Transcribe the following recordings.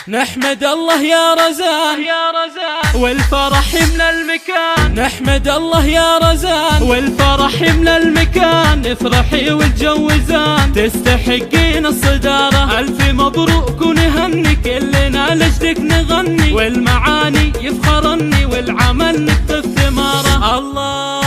نحمد الله يا رزان والفرح يملى المكان. نحمد الله يا رزان والفرح يملى المكان. افرحي والجوزان تستحقين الصدارة. ألف مبروك ونهني كلنا لجدك نغني. والمعاني يفخرني والعمل نكتب ثماره. الله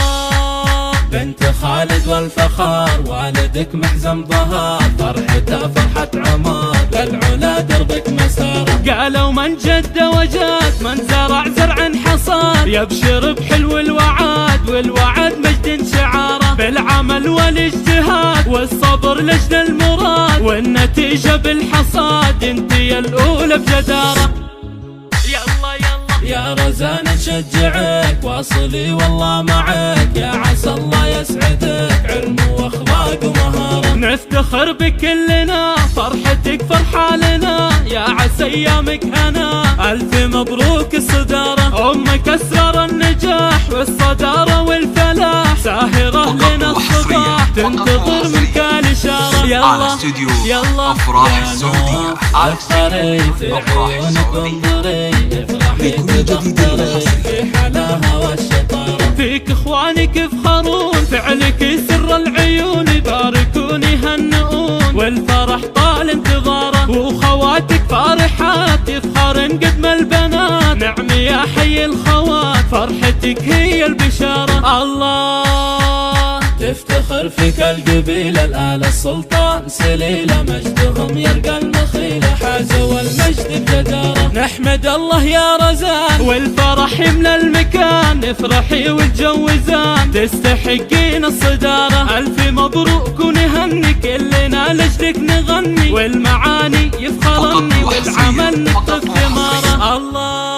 بنت خالد والفخار والدك محزم ظهر. فرحته فرحة عمر والعلا دربك مسار. قالوا من جد وجاد من زرع زرع حصاد. يبشر بحلو الوعد والوعد مجد شعاره. بالعمل والاجتهاد والصبر لجل المراد. والنتيجة بالحصاد انتي الأولى بجدارة. يلا يلا يا رزان نشجعك واصلي والله معك. يا عسى الله يسعدك علم واخلاق ومهارة. نفتخر بكلنا فرحتك فرحة لنا. يا عسى ايامك هنا الف مبروك الصدارة. امك اسرار النجاح والصدارة والفلاح. ساهرة لنا الصباح تنتظر منك الاشارة. يلا يلا افراح السعودية. افخري في عيونك وانظري. افرحي تبختري في حلاها والشطارة. فيك اخوانك يفخرون فعلك سر العيون. يباركون يهنئون والفرح طال انتظاره. وخواتك فرحات يفخرن قدم البنات. نعم يا حي الخوات فرحتك هي البشارة. الله تفتخر فيك القبيلة الآل السلطان سليلة. مجدهم يرقى المخيلة حازوا المجد بجدارة. نحمد الله يا رزان والفرح يملى المكان. افرحي والجوزان تستحقين الصدارة. ألف مبروك ونهني كلنا لجدك نغني. والمعاني يفخرني والعمل نكتب ثماره. الله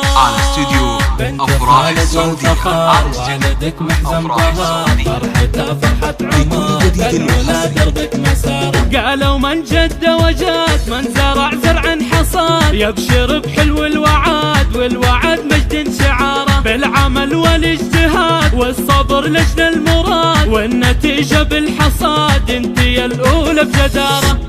بنت خالد والفخار والدك محزم ظهر. فرحته فرحة عمر والعلا دربك مسار. قالوا من جد وجاد من زرع زرع حصاد. يبشر بحلو الوعد والوعد مجد شعاره. بالعمل والاجتهاد والصبر لجل المراد. والنتيجة بالحصاد انتي الأولى بجدارة.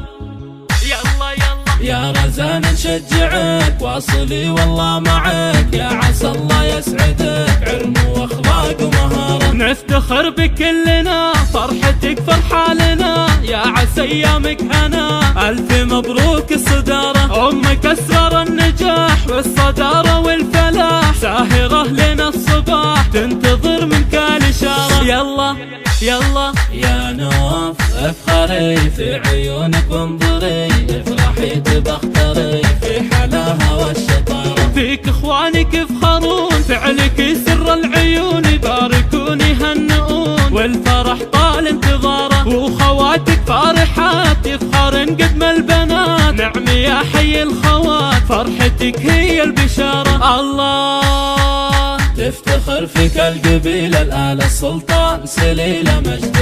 يلا يلا يا رزان نشجعك واصلي والله معك. يا عسى الله يسعدك علم واخلاق ومهارة. نفتخر بكلنا فرحتك فرحة لنا. يا عسى ايامك هنا الف مبروك الصدارة. امك اسرار النجاح والصدارة والفلاح. ساهرة لنا الصباح تنتظر منك الاشارة. يلا يلا يا نوف افخري في عيونك وانظري. افرحي تبختري في حلاها والشطارة. فيك اخوانك يفخرون فعلك سر العيون. يباركون يهنئون والفرح طال انتظاره. وخواتك فرحات يفخرن قدم البنات. نعم يا حي الخوات فرحتك هي البشارة. الله تفتخر فيك القبيلة الآل السلطان سليلة. مجد